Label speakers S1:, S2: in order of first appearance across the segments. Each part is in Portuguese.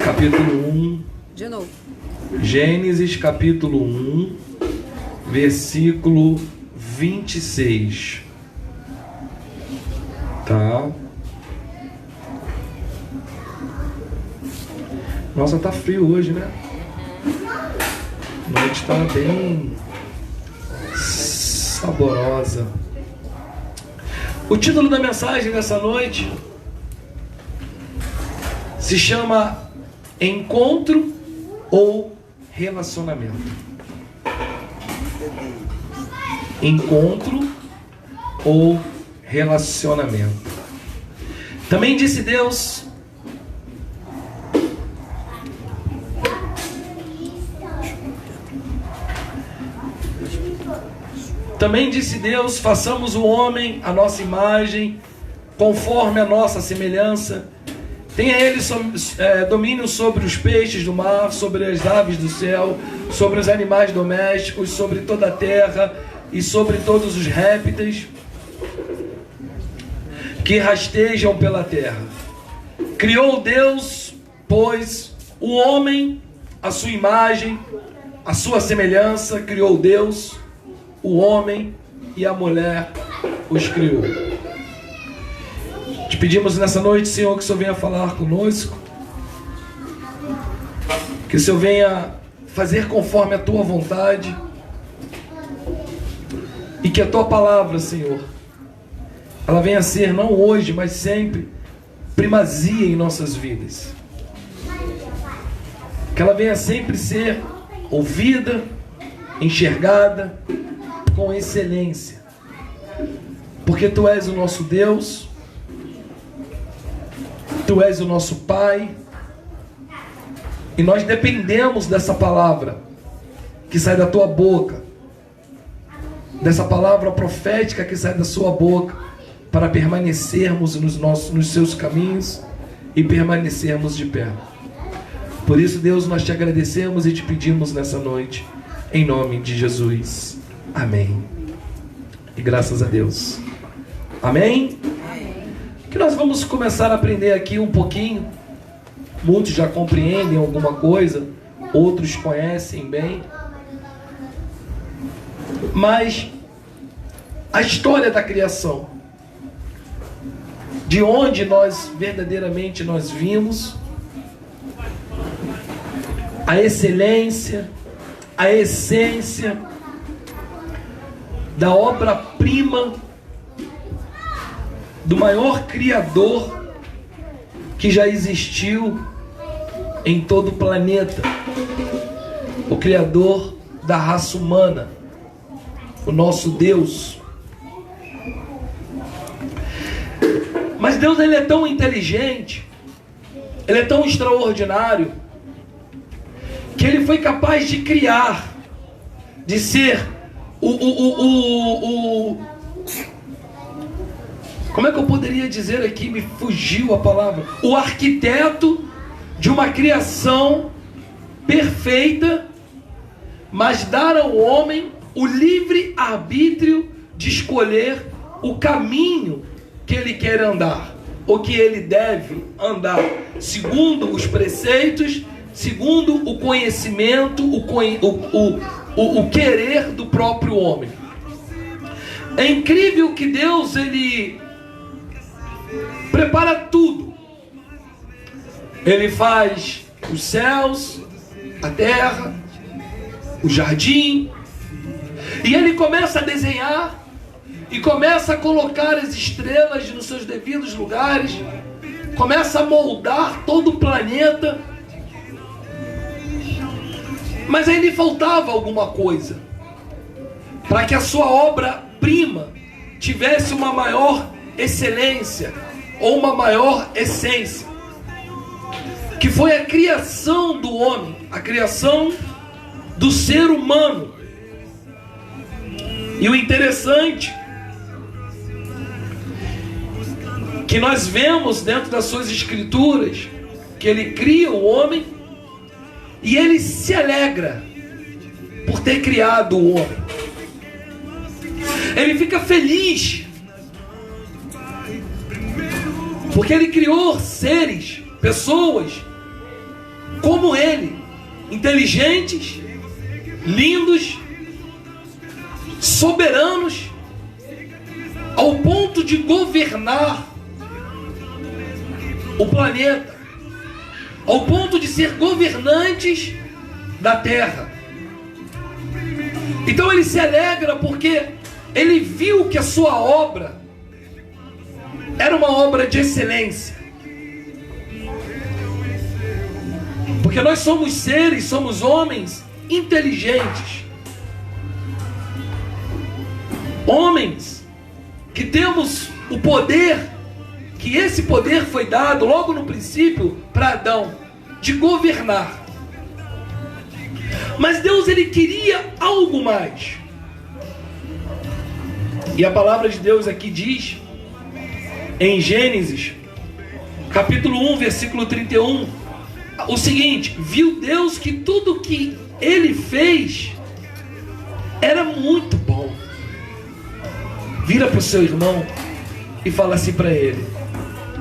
S1: capítulo 1.
S2: De novo.
S1: Gênesis capítulo 1, versículo 26. Tá? Nossa, tá frio hoje, né? A noite tá bem saborosa. O título da mensagem dessa noite se chama Encontro ou Relacionamento. Encontro ou relacionamento. Também disse Deus: façamos o homem à nossa imagem, conforme a nossa semelhança. Tenha ele domínio sobre os peixes do mar, sobre as aves do céu, sobre os animais domésticos, sobre toda a terra e sobre todos os répteis que rastejam pela terra. Criou Deus, pois, o homem à sua imagem, à sua semelhança, criou Deus, o homem e a mulher os criou. Te pedimos nessa noite, Senhor, que o Senhor venha falar conosco, que o Senhor venha fazer conforme a Tua vontade, e que a Tua palavra, Senhor, ela venha a ser, não hoje, mas sempre, primazia em nossas vidas. Que ela venha sempre ser ouvida, enxergada, com excelência. Porque Tu és o nosso Deus, Tu és o nosso Pai, e nós dependemos dessa palavra que sai da Tua boca, dessa palavra profética que sai da Sua boca, para permanecermos nos Seus caminhos e permanecermos de pé. Por isso, Deus, nós Te agradecemos e Te pedimos nessa noite, em nome de Jesus. Amém. E graças a Deus. Amém? Que nós vamos começar a aprender aqui um pouquinho. Muitos já compreendem alguma coisa, outros conhecem bem. Mas a história da criação, de onde nós verdadeiramente nós vimos, a excelência, a essência da obra-prima do maior criador que já existiu em todo o planeta, o criador da raça humana, o nosso Deus. Mas Deus, ele é tão inteligente, ele é tão extraordinário, que ele foi capaz de criar, de ser como é que eu poderia dizer aqui, me fugiu a palavra, o arquiteto de uma criação perfeita, mas dar ao homem o livre arbítrio de escolher o caminho que ele quer andar, ou que ele deve andar, segundo os preceitos, segundo o conhecimento, o querer do próprio homem. É incrível que Deus, ele prepara tudo. Ele faz os céus, a terra, o jardim, e ele começa a desenhar e começa a colocar as estrelas nos seus devidos lugares, começa a moldar todo o planeta. Mas aí lhe faltava alguma coisa para que a sua obra-prima tivesse uma maior excelência ou uma maior essência, que foi a criação do homem, a criação do ser humano. E o interessante que nós vemos dentro das suas escrituras, que ele cria o homem e ele se alegra por ter criado o homem. Ele fica feliz porque ele criou seres, pessoas como ele, inteligentes, lindos, soberanos, ao ponto de governar o planeta, ao ponto de ser governantes da terra. Então ele se alegra porque ele viu que a sua obra era uma obra de excelência. Porque nós somos seres, somos homens inteligentes, homens que temos o poder, que esse poder foi dado logo no princípio para Adão, de governar. Mas Deus, ele queria algo mais. E a palavra de Deus aqui diz, em Gênesis, capítulo 1, versículo 31, o seguinte: viu Deus que tudo que ele fez era muito bom. Vira para o seu irmão e fala assim para ele: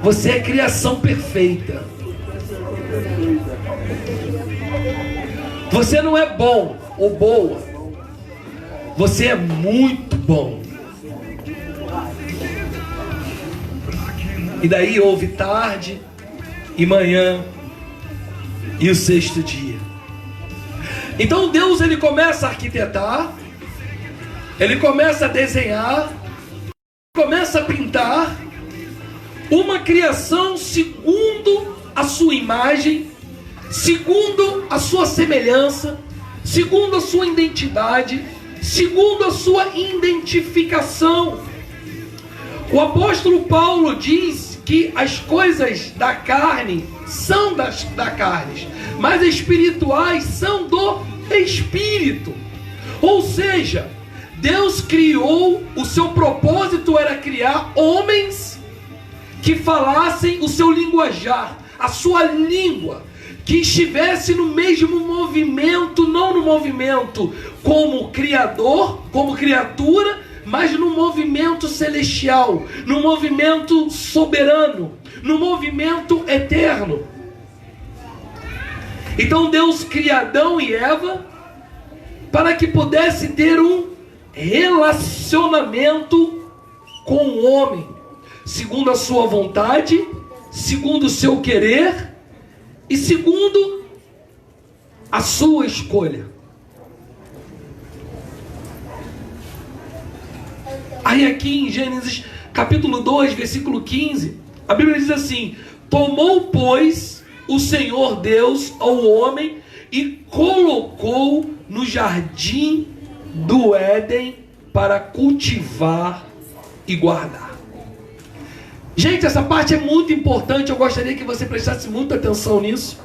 S1: você é criação perfeita. Você não é bom ou boa, você é muito bom. E daí houve tarde e manhã e o sexto dia. Então Deus, ele começa a arquitetar, ele começa a desenhar, começa a pintar uma criação segundo a sua imagem, segundo a sua semelhança, segundo a sua identidade, segundo a sua identificação. O apóstolo Paulo diz que as coisas da carne são da carne, mas espirituais são do Espírito. Ou seja, Deus criou, o seu propósito era criar homens que falassem o seu linguajar, a sua língua, que estivesse no mesmo movimento, não no movimento como criador, como criatura, mas no movimento celestial, no movimento soberano, no movimento eterno. Então Deus cria Adão e Eva para que pudesse ter um relacionamento com o homem, segundo a sua vontade, segundo o seu querer e segundo a sua escolha. Aí aqui em Gênesis capítulo 2, versículo 15, a Bíblia diz assim: tomou, pois, o Senhor Deus ao homem e colocou no jardim do Éden para cultivar e guardar. Gente, essa parte é muito importante, eu gostaria que você prestasse muita atenção nisso.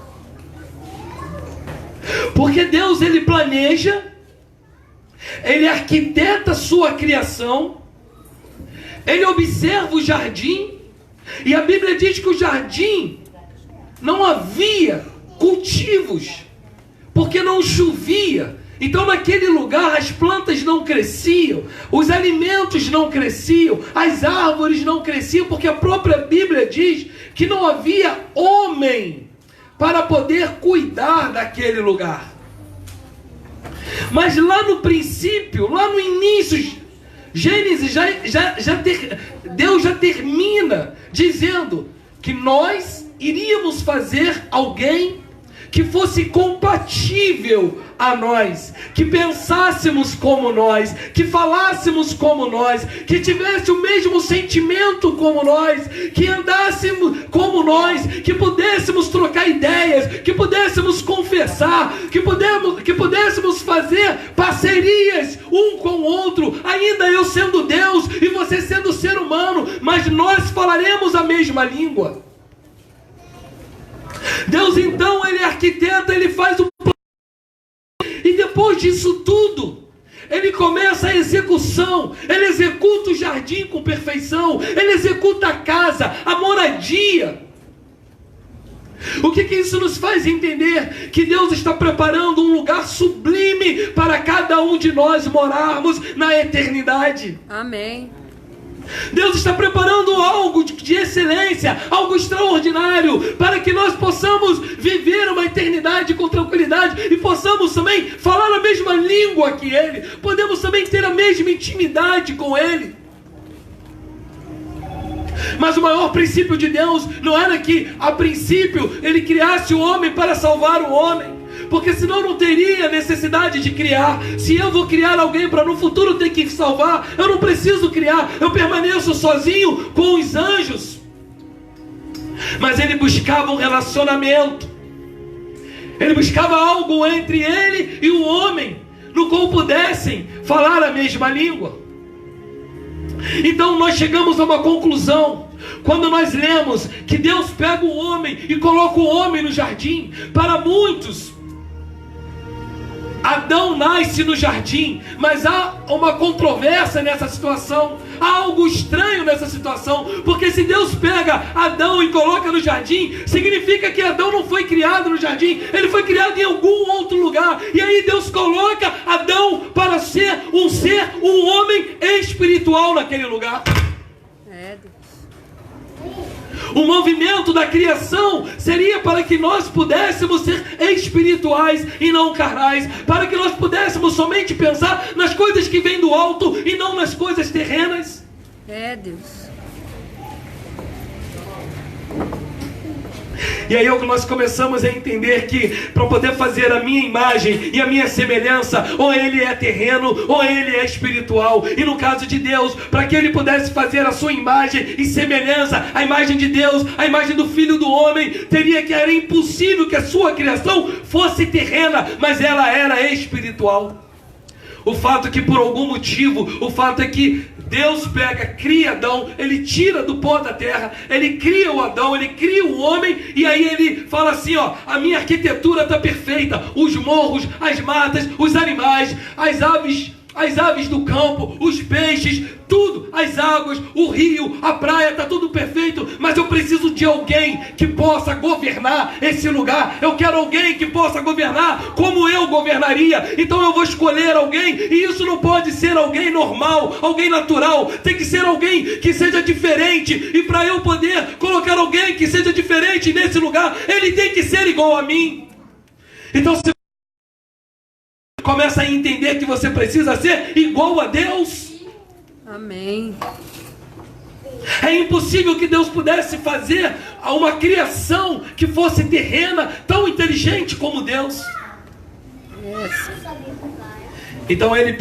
S1: Porque Deus, ele planeja, ele arquiteta a sua criação, ele observa o jardim, e a Bíblia diz que o jardim não havia cultivos, porque não chovia. Então naquele lugar as plantas não cresciam, os alimentos não cresciam, as árvores não cresciam, porque a própria Bíblia diz que não havia homem para poder cuidar daquele lugar. Mas lá no princípio, lá no início, Gênesis Deus já termina dizendo que nós iríamos fazer alguém que fosse compatível a nós, que pensássemos como nós, que falássemos como nós, que tivesse o mesmo sentimento como nós, que andássemos como nós, que pudéssemos trocar ideias, que pudéssemos confessar, que pudéssemos fazer parcerias um com o outro, ainda eu sendo Deus e você sendo ser humano, mas nós falaremos a mesma língua. Deus então, ele arquiteta, ele faz o plano, e depois disso tudo, ele começa a execução, ele executa o jardim com perfeição, ele executa a casa, a moradia. O que isso nos faz entender? Que Deus está preparando um lugar sublime para cada um de nós morarmos na eternidade.
S2: Amém.
S1: Deus está preparando algo de excelência, algo extraordinário, para que nós possamos viver uma eternidade com tranquilidade e possamos também falar a mesma língua que Ele, podemos também ter a mesma intimidade com Ele. Mas o maior princípio de Deus não era que, a princípio, Ele criasse o homem para salvar o homem, porque senão não teria necessidade de criar. Se eu vou criar alguém para no futuro ter que salvar, eu não preciso criar, eu permaneço sozinho com os anjos. Mas Ele buscava um relacionamento, Ele buscava algo entre Ele e o homem, no qual pudessem falar a mesma língua. Então nós chegamos a uma conclusão, quando nós lemos que Deus pega o homem e coloca o homem no jardim. Para muitos, Adão nasce no jardim, mas há uma controvérsia nessa situação, há algo estranho nessa situação, porque se Deus pega Adão e coloca no jardim, significa que Adão não foi criado no jardim, ele foi criado em algum outro lugar, e aí Deus coloca Adão para ser um homem espiritual naquele lugar. O movimento da criação seria para que nós pudéssemos ser espirituais e não carnais, para que nós pudéssemos somente pensar nas coisas que vêm do alto e não nas coisas terrenas.
S2: Deus.
S1: E aí nós começamos a entender que para poder fazer a minha imagem e a minha semelhança, ou ele é terreno ou ele é espiritual. E no caso de Deus, para que ele pudesse fazer a sua imagem e semelhança, a imagem de Deus, a imagem do Filho do Homem, era impossível que a sua criação fosse terrena, mas ela era espiritual. O fato é que por algum motivo, o fato é que Deus cria Adão, Ele tira do pó da terra, Ele cria o Adão, Ele cria o homem, e aí Ele fala assim, a minha arquitetura está perfeita, os morros, as matas, os animais, as aves do campo, os peixes, tudo, as águas, o rio, a praia, está tudo perfeito, mas eu preciso de alguém que possa governar esse lugar. Eu quero alguém que possa governar como eu governaria. Então eu vou escolher alguém, e isso não pode ser alguém normal, alguém natural, tem que ser alguém que seja diferente. E para eu poder colocar alguém que seja diferente nesse lugar, ele tem que ser igual a mim. Então se começa a entender que você precisa ser igual a Deus.
S2: Amém.
S1: É impossível que Deus pudesse fazer uma criação que fosse terrena, tão inteligente como Deus. Então ele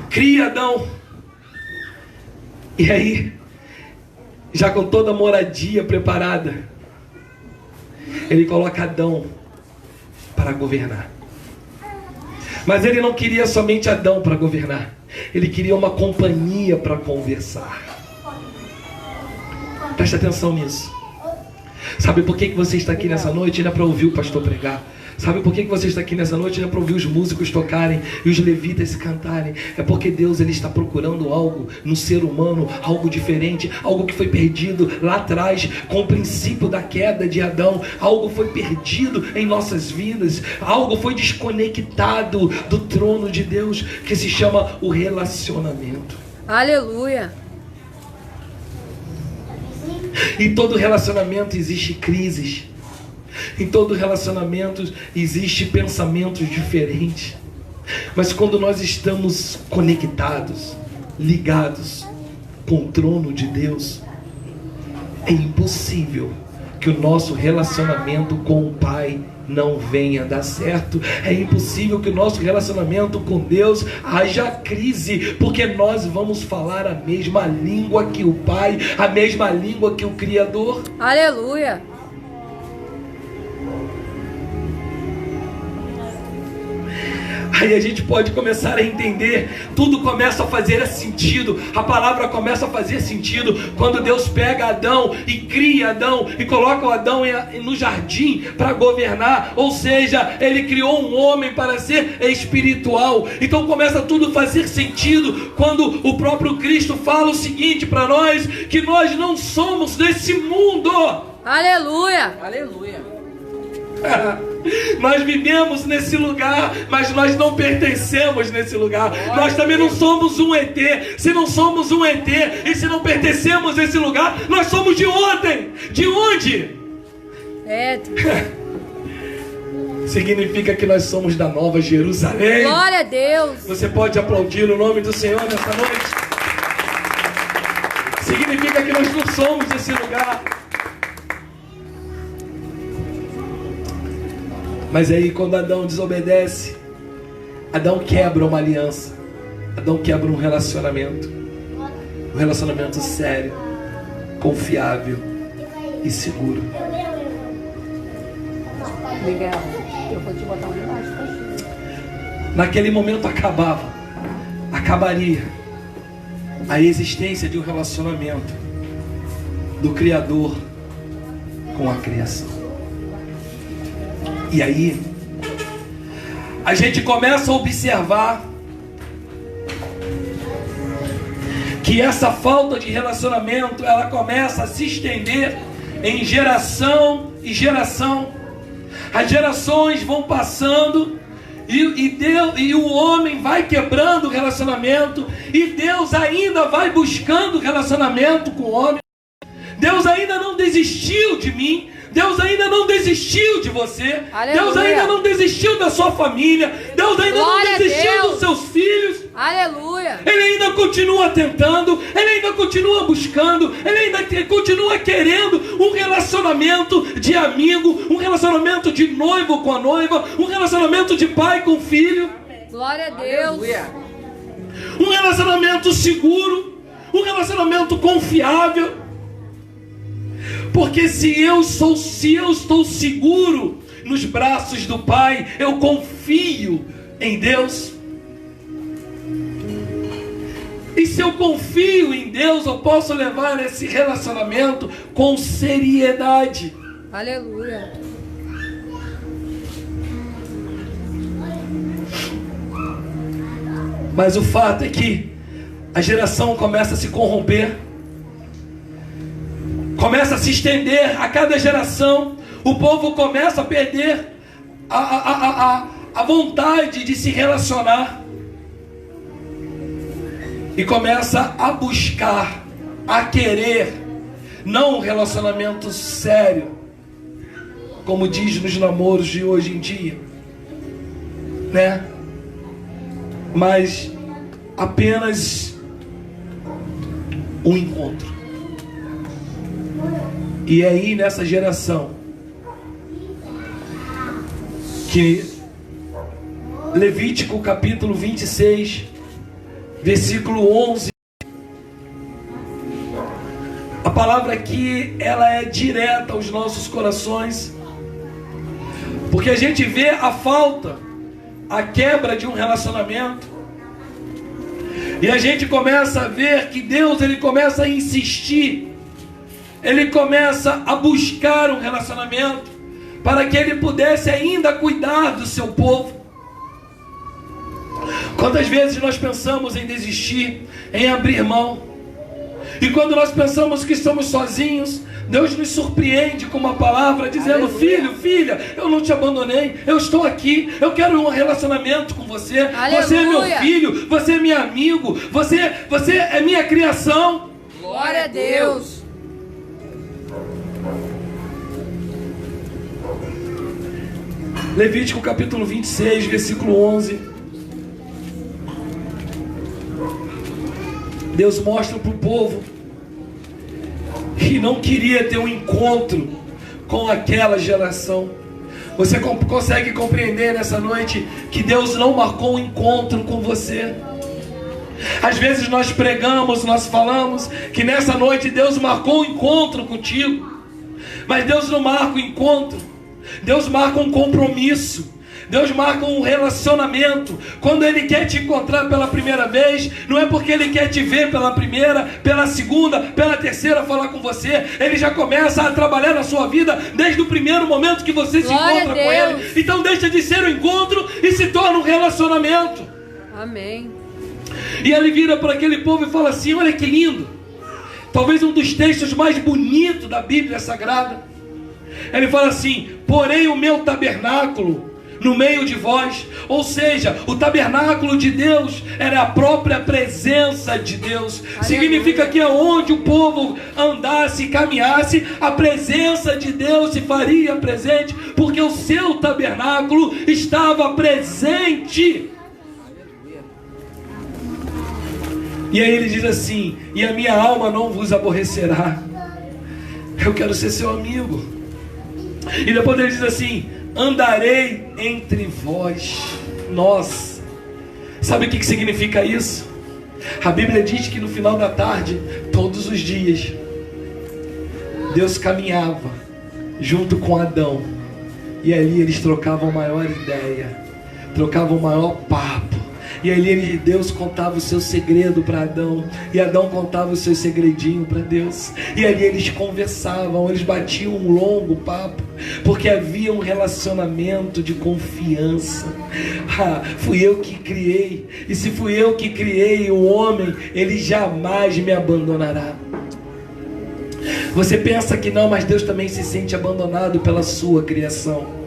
S1: cria Adão, e aí, já com toda a moradia preparada, ele coloca Adão para governar. Mas ele não queria somente Adão para governar, ele queria uma companhia para conversar. Preste atenção nisso. Sabe por que você está aqui nessa noite? Não é para ouvir o pastor pregar. Sabe por que você está aqui nessa noite? Não é para ouvir os músicos tocarem e os levitas cantarem. É porque Deus ele está procurando algo no ser humano, algo diferente, algo que foi perdido lá atrás com o princípio da queda de Adão. Algo foi perdido em nossas vidas, algo foi desconectado do trono de Deus, que se chama o relacionamento.
S2: Aleluia.
S1: Em todo relacionamento existe crises. Em todo relacionamento existe pensamentos diferentes. Mas quando nós estamos conectados, ligados com o trono de Deus, é impossível que o nosso relacionamento com o Pai não venha dar certo. É impossível que o nosso relacionamento com Deus haja crise, porque nós vamos falar a mesma língua que o Pai, a mesma língua que o Criador.
S2: Aleluia.
S1: Aí a gente pode começar a entender, tudo começa a fazer sentido, a palavra começa a fazer sentido, quando Deus pega Adão e cria Adão, e coloca o Adão no jardim para governar, ou seja, ele criou um homem para ser espiritual. Então começa tudo a fazer sentido, quando o próprio Cristo fala o seguinte para nós, que nós não somos desse mundo.
S2: Aleluia.
S3: Aleluia.
S1: Nós vivemos nesse lugar, mas nós não pertencemos nesse lugar. Nós também não somos um ET. Se não somos um ET e se não pertencemos a esse lugar, nós somos de ontem. De onde? Significa que nós somos da Nova Jerusalém.
S2: Glória a Deus.
S1: Você pode aplaudir o nome do Senhor nessa noite. Significa que nós não somos desse lugar. Mas aí quando Adão desobedece, Adão quebra uma aliança. Adão quebra um relacionamento. Um relacionamento sério, confiável e seguro.
S2: Miguel, eu vou te botar um embaixo.
S1: Naquele momento acabaria a existência de um relacionamento do Criador com a criação. E aí, a gente começa a observar que essa falta de relacionamento, ela começa a se estender em geração e geração. As gerações vão passando e o homem vai quebrando o relacionamento, e Deus ainda vai buscando relacionamento com o homem. Deus ainda não desistiu de mim. Deus ainda não desistiu de você.
S2: Aleluia.
S1: Deus ainda não desistiu da sua família. Deus ainda
S2: Glória
S1: não desistiu
S2: a Deus.
S1: dos seus filhos.
S2: Aleluia.
S1: Ele ainda continua tentando, ele ainda continua buscando, ele ainda continua querendo um relacionamento de amigo, um relacionamento de noivo com a noiva, um relacionamento de pai com filho.
S2: Glória a Deus.
S3: Aleluia.
S1: Um relacionamento seguro, um relacionamento confiável. Porque se eu estou seguro nos braços do Pai, eu confio em Deus. E se eu confio em Deus, eu posso levar esse relacionamento com seriedade.
S2: Aleluia.
S1: Mas o fato é que a geração começa a se corromper, começa a se estender a cada geração. O povo começa a perder a vontade de se relacionar e começa a buscar, a querer, não um relacionamento sério, como diz nos namoros de hoje em dia, né? Mas apenas um encontro. E é aí nessa geração que Levítico capítulo 26, versículo 11, a palavra aqui ela é direta aos nossos corações, porque a gente vê a falta, a quebra de um relacionamento, e a gente começa a ver que Deus ele começa a insistir, ele começa a buscar um relacionamento para que ele pudesse ainda cuidar do seu povo. Quantas vezes nós pensamos em desistir, em abrir mão, e quando nós pensamos que estamos sozinhos, Deus nos surpreende com uma palavra dizendo: filho, filha, eu não te abandonei, eu estou aqui, eu quero um relacionamento com você.
S2: Aleluia.
S1: Você é meu filho, você é meu amigo, você é minha criação.
S2: Glória a Deus.
S1: Levítico capítulo 26, versículo 11. Deus mostra para o povo que não queria ter um encontro com aquela geração. Você consegue compreender nessa noite que Deus não marcou um encontro com você? Às vezes nós pregamos, nós falamos que nessa noite Deus marcou um encontro contigo, mas Deus não marca um encontro, Deus marca um compromisso, Deus marca um relacionamento. Quando Ele quer te encontrar pela primeira vez, não é porque Ele quer te ver pela primeira, pela segunda, pela terceira falar com você. Ele já começa a trabalhar na sua vida desde o primeiro momento que você se encontra com Ele. Então deixa de ser um encontro e se torna um relacionamento.
S2: Amém.
S1: E Ele vira para aquele povo e fala assim: olha que lindo, talvez um dos textos mais bonitos da Bíblia Sagrada. Ele fala assim: porém o meu tabernáculo no meio de vós. Ou seja, o tabernáculo de Deus era a própria presença de Deus. Significa que aonde o povo andasse e caminhasse, a presença de Deus se faria presente, porque o seu tabernáculo estava presente. E aí ele diz assim: e a minha alma não vos aborrecerá. Eu quero ser seu amigo. E depois ele diz assim: andarei entre vós. Nós. Sabe o que significa isso? A Bíblia diz que no final da tarde, todos os dias, Deus caminhava junto com Adão. E ali eles trocavam a maior ideia, trocavam o maior papo. E ali Deus contava o seu segredo para Adão, e Adão contava o seu segredinho para Deus. E ali eles conversavam, eles batiam um longo papo, porque havia um relacionamento de confiança. Fui eu que criei, e se fui eu que criei o homem, ele jamais me abandonará. Você pensa que não, mas Deus também se sente abandonado pela sua criação.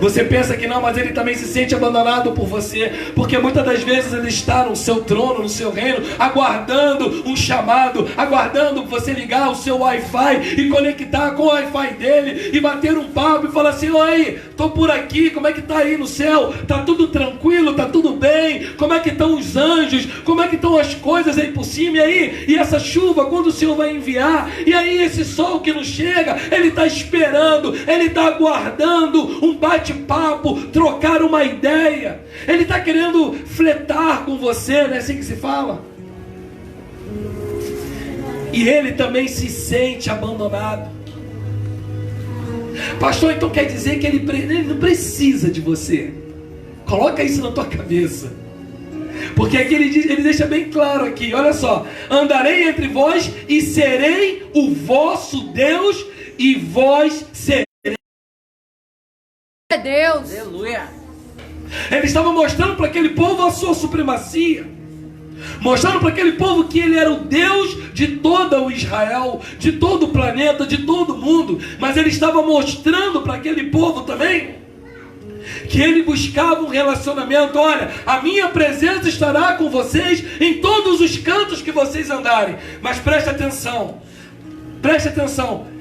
S1: Você pensa que não, mas Ele também se sente abandonado por você, porque muitas das vezes Ele está no seu trono, no seu reino, aguardando um chamado, aguardando você ligar o seu Wi-Fi e conectar com o Wi-Fi dele e bater um papo e falar assim: oi, estou por aqui, como é que está aí no céu? Está tudo tranquilo? Está tudo bem? Como é que estão os anjos? Como é que estão as coisas aí por cima? E aí? E essa chuva, quando o Senhor vai enviar? E aí esse sol que não chega? Ele está esperando, Ele está aguardando um bate-papo, trocar uma ideia. Ele está querendo fletar com você, não é assim que se fala? E ele também se sente abandonado. Pastor, então quer dizer que ele não precisa de você? Coloca isso na tua cabeça. Porque aqui ele deixa bem claro aqui, olha só: andarei entre vós e serei o vosso Deus, e vós sereis
S2: Deus.
S3: Aleluia.
S1: Ele estava mostrando para aquele povo a sua supremacia, mostrando para aquele povo que ele era o Deus de todo o Israel, de todo o planeta, de todo o mundo. Mas ele estava mostrando para aquele povo também que ele buscava um relacionamento. Olha, a minha presença estará com vocês em todos os cantos que vocês andarem. Mas preste atenção, preste atenção.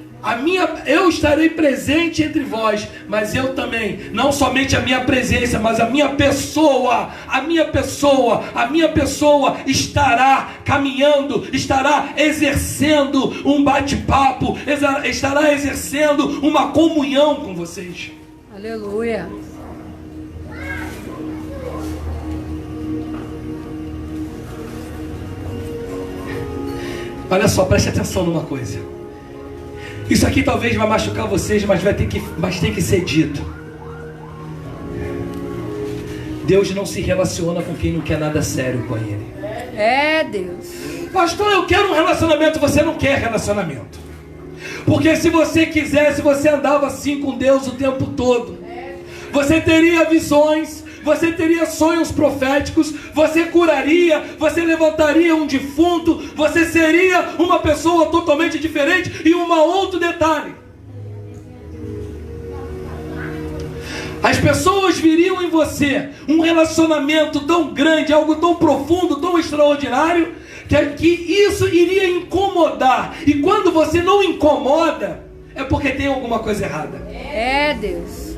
S1: Eu estarei presente entre vós, mas eu também, não somente a minha presença, mas a minha pessoa estará caminhando, estará exercendo um bate-papo, estará exercendo uma comunhão com vocês.
S2: Aleluia.
S1: Olha só, preste atenção numa coisa. Isso aqui talvez vai machucar vocês, mas tem que ser dito. Deus não se relaciona com quem não quer nada sério com Ele.
S2: É Deus.
S1: Pastor, eu quero um relacionamento. Você não quer relacionamento. Porque se você quisesse, você andava assim com Deus o tempo todo. Você teria visões, você teria sonhos proféticos, você curaria, você levantaria um defunto, você seria uma pessoa totalmente diferente. E um outro detalhe: as pessoas viriam em você um relacionamento tão grande, algo tão profundo, tão extraordinário, que isso iria incomodar. E quando você não incomoda, é porque tem alguma coisa errada.
S2: É Deus.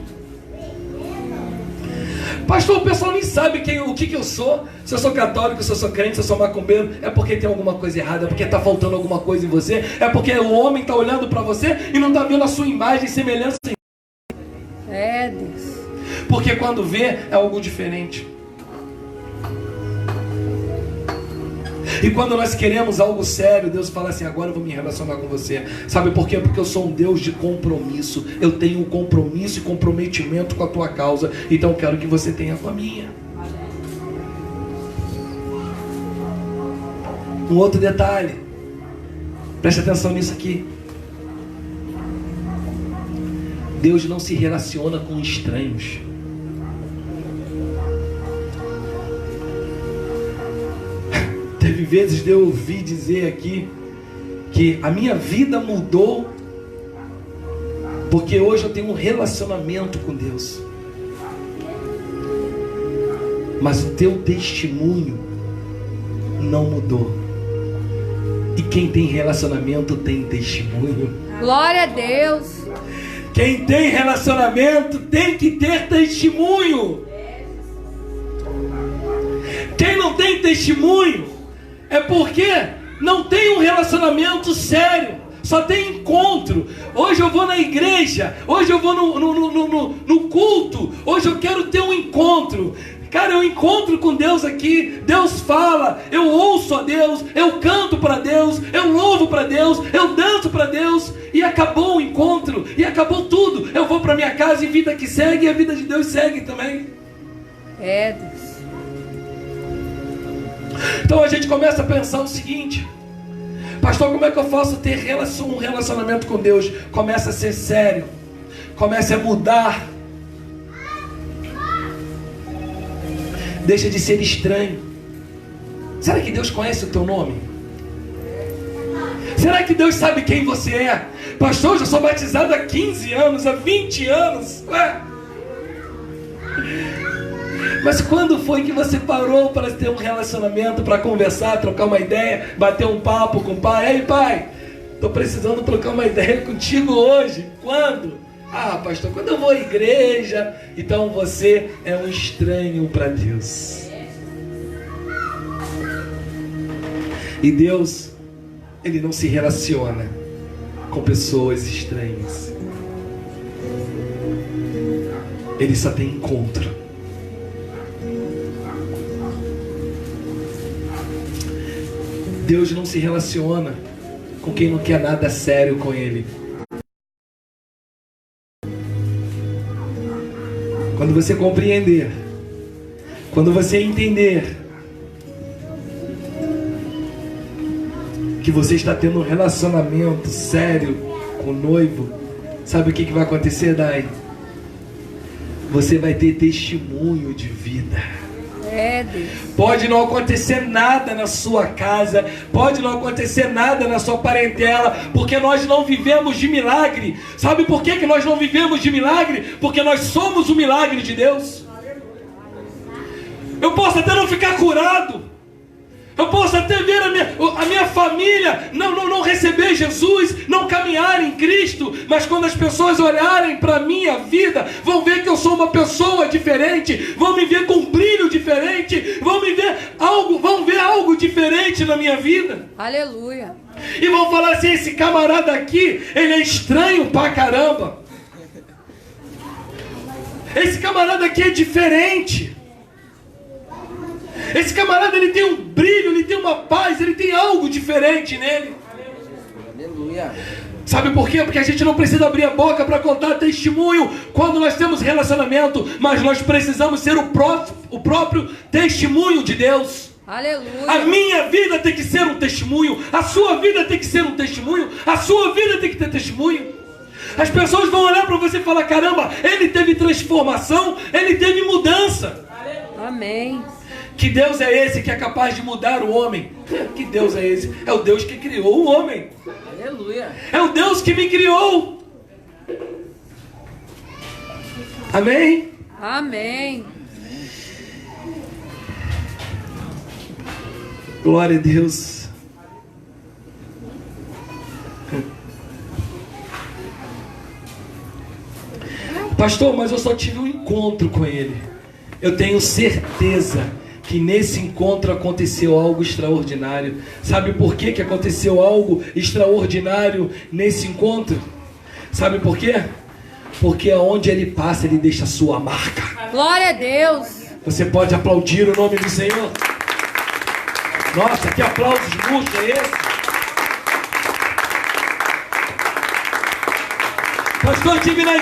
S1: Pastor, o pessoal nem sabe o que eu sou. Se eu sou católico, se eu sou crente, se eu sou macumbeiro. É porque tem alguma coisa errada, é porque está faltando alguma coisa em você. É porque o homem está olhando para você e não está vendo a sua imagem e semelhança em você.
S2: É Deus.
S1: Porque quando vê, é algo diferente. E quando nós queremos algo sério, Deus fala assim: agora eu vou me relacionar com você. Sabe por quê? Porque eu sou um Deus de compromisso. Eu tenho um compromisso e comprometimento com a tua causa. Então eu quero que você tenha com a minha. Um outro detalhe, preste atenção nisso aqui: Deus não se relaciona com estranhos. Teve vezes de eu ouvir dizer aqui que a minha vida mudou Porque hoje eu tenho um relacionamento com Deus. Mas o teu testemunho não mudou. E quem tem relacionamento tem testemunho.
S2: Glória a Deus.
S1: Quem tem relacionamento tem que ter testemunho. Quem não tem testemunho é porque não tem um relacionamento sério. Só tem encontro. Hoje eu vou na igreja. Hoje eu vou no culto. Hoje eu quero ter um encontro. Cara, eu encontro com Deus aqui. Deus fala. Eu ouço a Deus. Eu canto para Deus. Eu louvo para Deus. Eu danço para Deus. E acabou o encontro. E acabou tudo. Eu vou para minha casa e vida que segue. E a vida de Deus segue também.
S2: É, Deus.
S1: Então a gente começa a pensar o seguinte: pastor, como é que eu posso ter um relacionamento com Deus? Começa a ser sério. Começa a mudar. Deixa de ser estranho. Será que Deus conhece o teu nome? Será que Deus sabe quem você é? Pastor, eu já sou batizado há 15 anos, há 20 anos. Ué? Mas quando foi que você parou para ter um relacionamento, para conversar, trocar uma ideia, bater um papo com o pai? Ei, pai, estou precisando trocar uma ideia contigo hoje. Quando? Ah, pastor, quando eu vou à igreja. Então você é um estranho para Deus. E Deus, Ele não se relaciona com pessoas estranhas. Ele só tem encontro. Deus não se relaciona com quem não quer nada sério com Ele. Quando você compreender, quando você entender que você está tendo um relacionamento sério com o noivo, sabe o que vai acontecer, Dai? Você vai ter testemunho de vida.
S2: É, Deus.
S1: Pode não acontecer nada na sua casa, pode não acontecer nada na sua parentela, porque nós não vivemos de milagre. Sabe por que nós não vivemos de milagre? Porque nós somos o milagre de Deus. Eu posso até não ficar curado, eu posso até ver a minha família não receber Jesus, não caminhar em Cristo, mas quando as pessoas olharem para a minha vida, vão ver que eu sou uma pessoa diferente, vão me ver com um brilho diferente, vão ver algo diferente na minha vida.
S2: Aleluia.
S1: E vão falar assim: esse camarada aqui, ele é estranho pra caramba. Esse camarada aqui é diferente. Esse camarada, ele tem um brilho, ele tem uma paz, ele tem algo diferente nele.
S3: Aleluia.
S1: Sabe por quê? Porque a gente não precisa abrir a boca para contar testemunho quando nós temos relacionamento, mas nós precisamos ser o próprio testemunho de Deus.
S2: Aleluia.
S1: A minha vida tem que ser um testemunho, a sua vida tem que ser um testemunho, a sua vida tem que ter testemunho. As pessoas vão olhar para você e falar: caramba, ele teve transformação, ele teve mudança.
S2: Amém.
S1: Que Deus é esse que é capaz de mudar o homem? Que Deus é esse? É o Deus que criou o homem.
S3: Aleluia.
S1: É o Deus que me criou. Amém?
S2: Amém.
S1: Glória a Deus. Pastor, mas eu só tive um encontro com Ele. Eu tenho certeza que nesse encontro aconteceu algo extraordinário. Sabe por que aconteceu algo extraordinário nesse encontro? Sabe por quê? Porque aonde Ele passa, Ele deixa a sua marca.
S2: Glória a Deus.
S1: Você pode aplaudir o nome do Senhor? Nossa, que aplausos murchos é esse? Pastor, eu tive na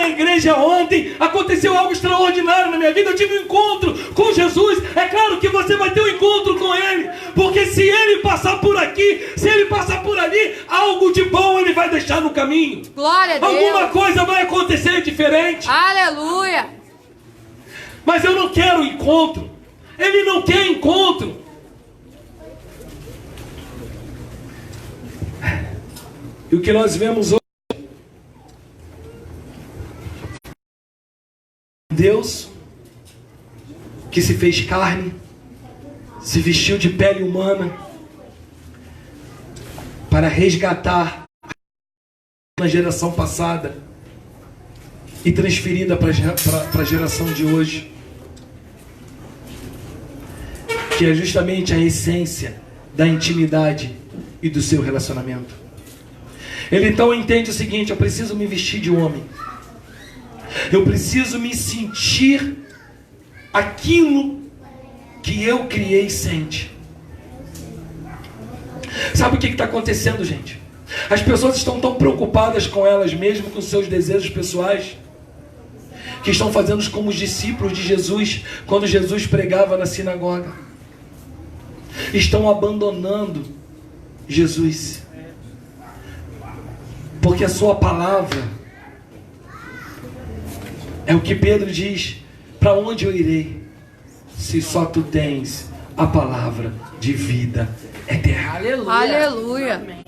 S1: igreja ontem, aconteceu algo extraordinário na minha vida, eu tive um encontro com Jesus. É claro que você vai ter um encontro com Ele, porque se Ele passar por aqui, se Ele passar por ali, algo de bom Ele vai deixar no caminho.
S2: Glória a Deus.
S1: Alguma coisa vai acontecer diferente.
S2: Aleluia.
S1: Mas eu não quero encontro. Ele não quer encontro. E o que nós vemos hoje Deus que se fez carne, se vestiu de pele humana para resgatar na geração passada e transferida para a geração de hoje, que é justamente a essência da intimidade e do seu relacionamento. Ele então entende o seguinte: eu preciso me vestir de homem, eu preciso me sentir aquilo que eu criei sente. Sabe o que está acontecendo, gente? As pessoas estão tão preocupadas com elas mesmas, com seus desejos pessoais, que estão fazendo como os discípulos de Jesus, quando Jesus pregava na sinagoga. Estão abandonando Jesus, porque a sua palavra é o que Pedro diz: para onde eu irei, se só tu tens a palavra de vida eterna.
S3: Aleluia.
S2: Aleluia.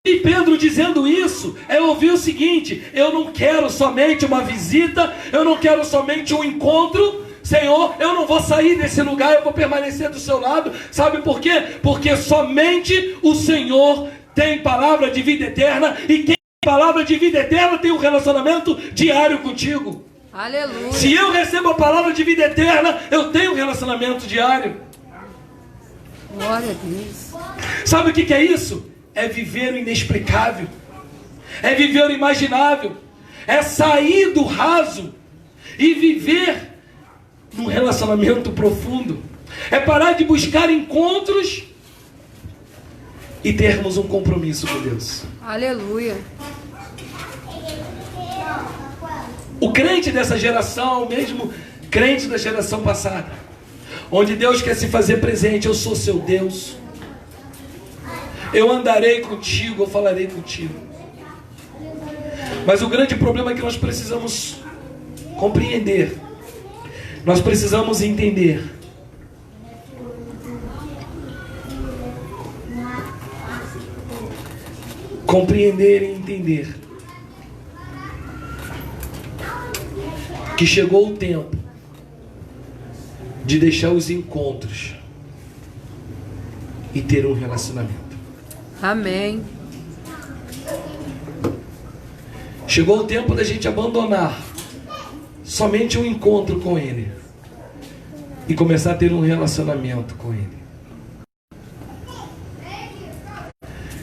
S1: E Pedro dizendo isso, é ouvir o seguinte: eu não quero somente uma visita, eu não quero somente um encontro, Senhor, eu não vou sair desse lugar, eu vou permanecer do seu lado. Sabe por quê? Porque somente o Senhor tem palavra de vida eterna, e quem tem palavra de vida eterna tem um relacionamento diário contigo.
S2: Aleluia.
S1: Se eu recebo a palavra de vida eterna, eu tenho um relacionamento diário.
S2: Glória a Deus.
S1: Sabe o que é isso? É viver o inexplicável, é viver o imaginável, é sair do raso e viver num relacionamento profundo, é parar de buscar encontros e termos um compromisso com Deus.
S2: Aleluia.
S1: O crente dessa geração, o mesmo crente da geração passada, onde Deus quer se fazer presente: eu sou seu Deus, eu andarei contigo, eu falarei contigo. Mas o grande problema é que nós precisamos compreender, nós precisamos entender compreender e entender que chegou o tempo de deixar os encontros e ter um relacionamento.
S2: Amém.
S1: Chegou o tempo da gente abandonar somente um encontro com Ele e começar a ter um relacionamento com Ele.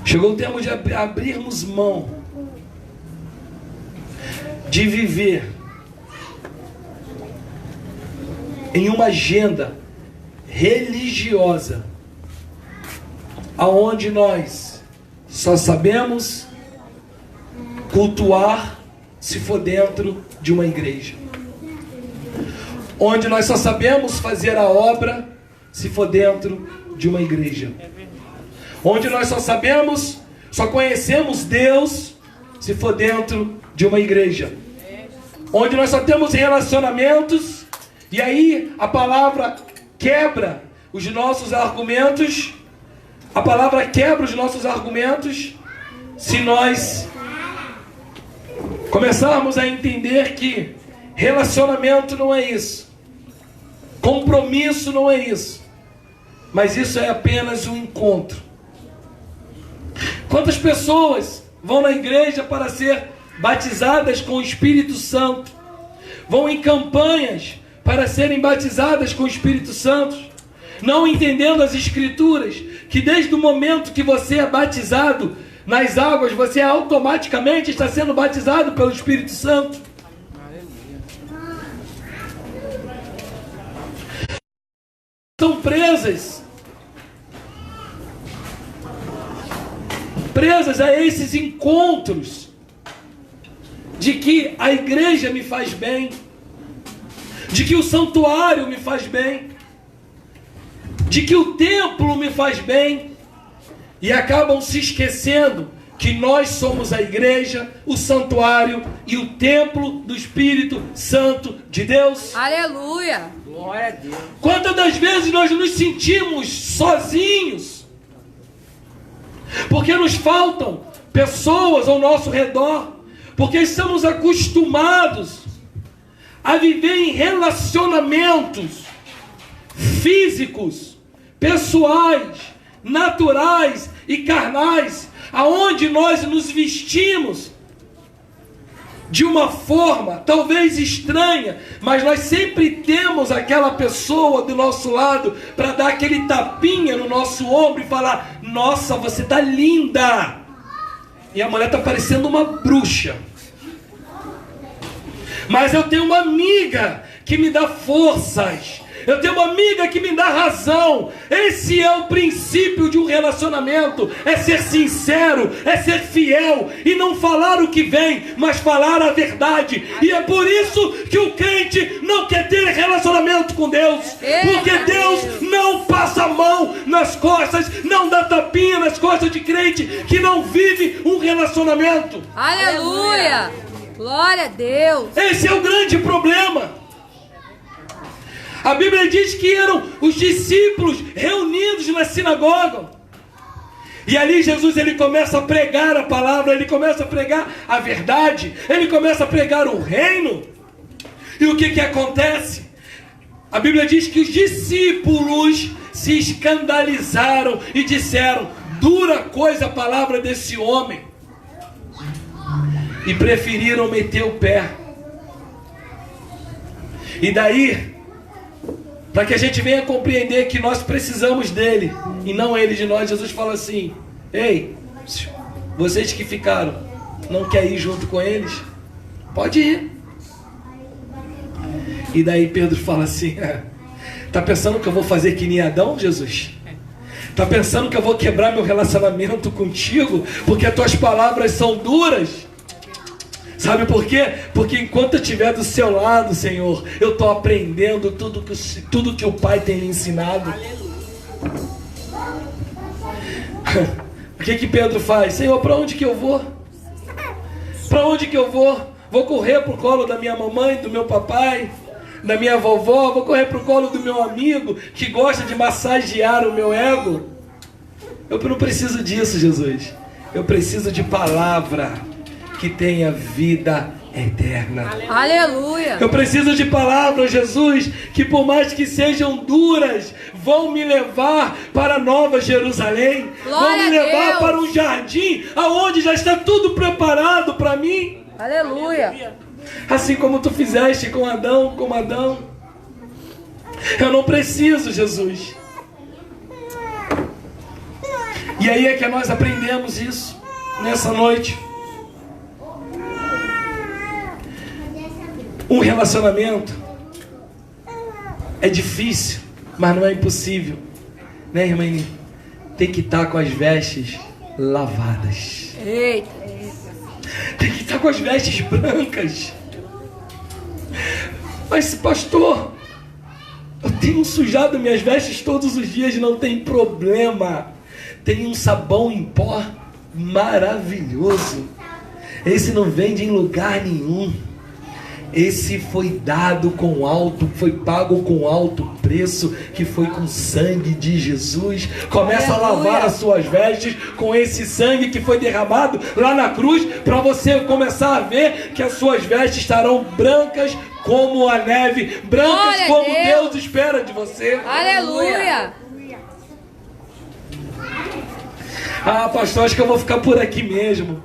S1: Chegou o tempo de abrirmos mão de viver em uma agenda religiosa, aonde nós só sabemos cultuar se for dentro de uma igreja, onde nós só sabemos fazer a obra se for dentro de uma igreja, onde nós só conhecemos Deus se for dentro de uma igreja, onde nós só temos relacionamentos, e aí a palavra quebra os nossos argumentos. A palavra quebra os nossos argumentos se nós começarmos a entender que relacionamento não é isso, compromisso não é isso, mas isso é apenas um encontro. Quantas pessoas vão na igreja para ser batizadas com o Espírito Santo, vão em campanhas para serem batizadas com o Espírito Santo, não entendendo as Escrituras, que desde o momento que você é batizado nas águas, você automaticamente está sendo batizado pelo Espírito Santo. Estão presas a esses encontros de que a igreja me faz bem, de que o santuário me faz bem, de que o templo me faz bem, e acabam se esquecendo que nós somos a igreja, o santuário e o templo do Espírito Santo de Deus.
S2: Aleluia.
S3: Glória a Deus.
S1: Quantas das vezes nós nos sentimos sozinhos, porque nos faltam pessoas ao nosso redor, porque estamos acostumados a viver em relacionamentos físicos, pessoais, naturais e carnais, aonde nós nos vestimos de uma forma talvez estranha, mas nós sempre temos aquela pessoa do nosso lado para dar aquele tapinha no nosso ombro e falar: nossa, você tá linda. E a mulher tá parecendo uma bruxa. Mas eu tenho uma amiga que me dá forças. Eu tenho uma amiga que me dá razão. Esse é o princípio de um relacionamento. É ser sincero, é ser fiel e não falar o que vem, mas falar a verdade. E é por isso que o crente não quer ter relacionamento com Deus. Porque Deus não passa a mão nas costas, não dá tapinha nas costas de crente que não vive um relacionamento.
S2: Aleluia! Glória a Deus!
S1: Esse é o grande problema. A Bíblia diz que eram os discípulos reunidos na sinagoga. E ali Jesus ele começa a pregar a palavra, ele começa a pregar a verdade, ele começa a pregar o reino. E o que acontece? A Bíblia diz que os discípulos se escandalizaram e disseram: dura coisa a palavra desse homem. E preferiram meter o pé. E daí, para que a gente venha compreender que nós precisamos dele e não ele de nós, Jesus fala assim: ei, vocês que ficaram, não quer ir junto com eles? Pode ir. E daí Pedro fala assim: tá pensando que eu vou fazer que nem Adão, Jesus? Tá pensando que eu vou quebrar meu relacionamento contigo porque as tuas palavras são duras? Sabe por quê? Porque enquanto eu estiver do seu lado, Senhor, eu estou aprendendo tudo que o Pai tem me ensinado. O que Pedro faz? Senhor, para onde que eu vou? Para onde que eu vou? Vou correr para o colo da minha mamãe, do meu papai, da minha vovó? Vou correr para o colo do meu amigo que gosta de massagear o meu ego? Eu não preciso disso, Jesus. Eu preciso de palavra que tenha vida eterna.
S2: Aleluia!
S1: Eu preciso de palavras, Jesus, que por mais que sejam duras, vão me levar para Nova Jerusalém. Vão me levar para um jardim aonde já está tudo preparado para mim.
S2: Aleluia!
S1: Assim como tu fizeste com Adão, Eu não preciso, Jesus. E aí é que nós aprendemos isso nessa noite. Um relacionamento é difícil, mas não é impossível, né, irmã? Tem que estar com as vestes lavadas.
S2: Eita!
S1: Tem que estar com as vestes brancas. Mas, pastor, eu tenho sujado minhas vestes todos os dias, não tem problema. Tem um sabão em pó maravilhoso. Esse não vende em lugar nenhum. Esse foi dado foi pago com alto preço, que foi com sangue de Jesus. Começa a lavar as suas vestes com esse sangue que foi derramado lá na cruz, para você começar a ver que as suas vestes estarão brancas como a neve, brancas como Deus espera de você.
S2: Aleluia!
S1: Ah, pastor, acho que eu vou ficar por aqui mesmo.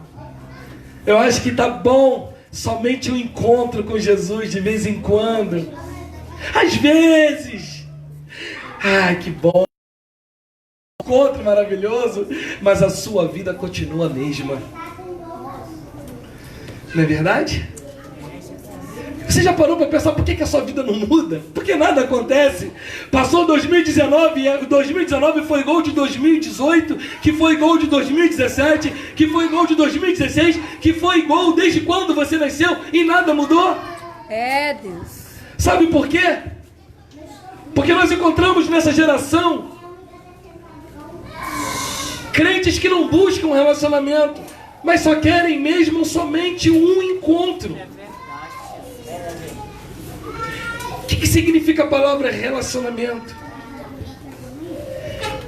S1: Eu acho que tá bom somente um encontro com Jesus de vez em quando. Às vezes. Ai, que bom. Encontro maravilhoso. Mas a sua vida continua a mesma. Não é verdade? Você já parou para pensar por que a sua vida não muda? Porque nada acontece. Passou 2019, e 2019 foi igual de 2018, que foi igual de 2017, que foi igual de 2016, que foi igual desde quando você nasceu e nada mudou.
S2: É, Deus.
S1: Sabe por quê? Porque nós encontramos nessa geração crentes que não buscam um relacionamento, mas só querem mesmo somente um encontro. O que significa a palavra relacionamento?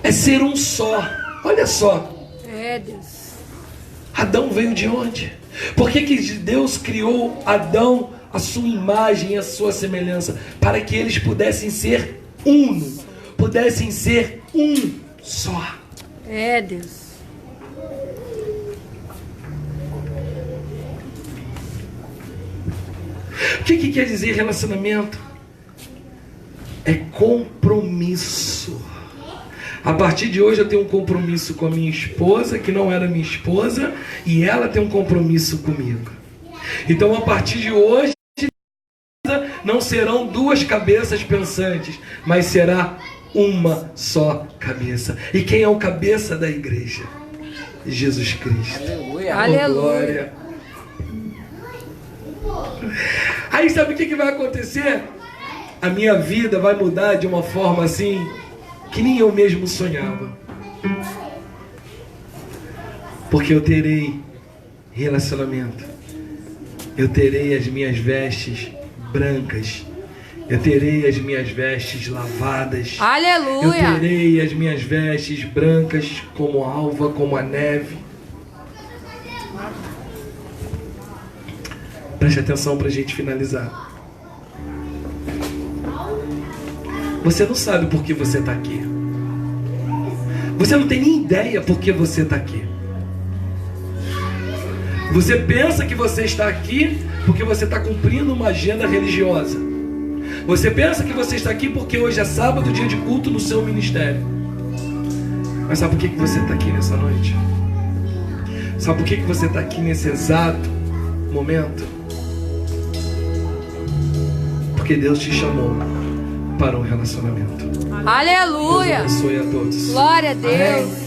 S1: É ser um só. Olha só.
S2: É, Deus.
S1: Adão veio de onde? Por que Deus criou Adão a sua imagem e a sua semelhança, para que eles pudessem ser uno, pudessem ser um só.
S2: É, Deus.
S1: O que quer dizer relacionamento? É compromisso. A partir de hoje eu tenho um compromisso com a minha esposa, que não era minha esposa, e ela tem um compromisso comigo. Então a partir de hoje não serão duas cabeças pensantes, mas será uma só cabeça. E quem é o cabeça da igreja? Jesus Cristo.
S3: Aleluia.
S2: Aleluia.
S1: Glória. Aí sabe o que vai acontecer? A minha vida vai mudar de uma forma assim que nem eu mesmo sonhava. Porque eu terei relacionamento. Eu terei as minhas vestes brancas. Eu terei as minhas vestes lavadas.
S2: Aleluia.
S1: Eu terei as minhas vestes brancas como a alva, como a neve. Preste atenção para a gente finalizar. Você não sabe por que você está aqui. Você não tem nem ideia por que você está aqui. Você pensa que você está aqui porque você está cumprindo uma agenda religiosa. Você pensa que você está aqui porque hoje é sábado, dia de culto no seu ministério. Mas sabe por que você está aqui nessa noite? Sabe por que você está aqui nesse exato momento? Porque Deus te chamou para um relacionamento.
S2: Aleluia.
S1: Deus abençoe a todos.
S2: Glória a Deus.
S1: Amém.